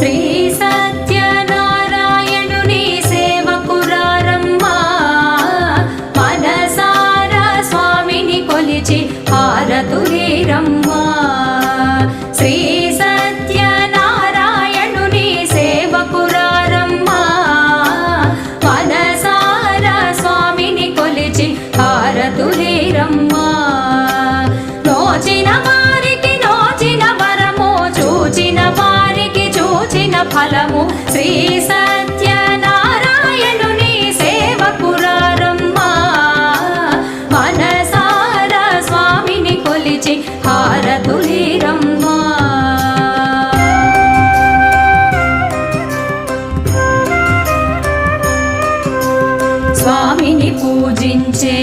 శ్రీ సత్యనారాయణుని సేవకురారమ్మా మనసారా స్వామిని కొలిచి హారతులీరమ్మా శ్రీ సత్యనారాయణుని సేవకురారమ్మా మనసారా స్వామిని కొలిచి హారతులీరమ్మా నోచిన వారికి నోచిన వరము చూచిన వారికి చూచిన ఫలము శ్రీ సత్యనారాయణుని సేవకురారమ్మా మనసారా స్వామిని కొలిచి హారతులీరమ్మా స్వామిని పూజించే